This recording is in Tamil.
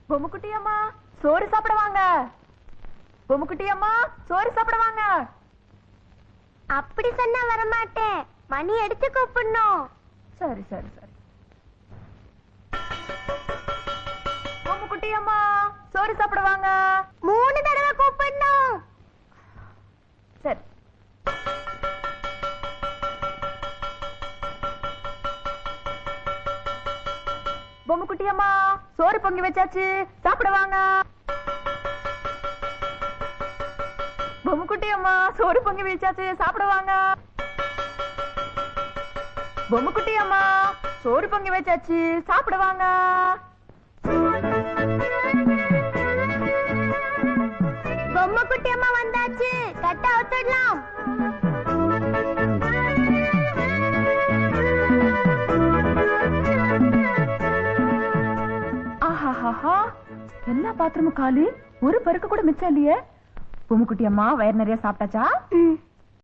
பொம்முக்குட்டி அம்மா சோறு சாப்பிடுவாங்க. பொம்முக்குட்டி அம்மா சோறு சாப்பிடுவாங்க. அப்படி சொன்னா வரமாட்டேன். மணி அடிச்சு கூப்பிடணும். சரி சரி சரி. பொம்முக்குட்டி அம்மா சோறு சாப்பிடுவாங்க. 3 தடவை கூப்பிடணும். சரி. பொம்முக்குட்டி அம்மா சோறு பொங்கி வச்சாச்சு, சாப்பிடுவாங்க. பொம்முக்குட்டி அம்மா சோறு பொங்கி வச்சாச்சு, சாப்பிடுவாங்க. பொம்முக்குட்டி அம்மா சோறு பொங்கி வச்சாச்சு, சாப்பிடுவாங்க. பொம்முக்குட்டி அம்மா வந்தாச்சு, கட்ட அவுத்துடலாம். ஆஹாஹாஹா, எல்லா பாத்திரமும் காலி, ஒரு பருக்கு கூட மிச்சம் இல்லையே. பொம்முக்குட்டி அம்மா வயிறு நிறைய சாப்பிட்டாச்சா?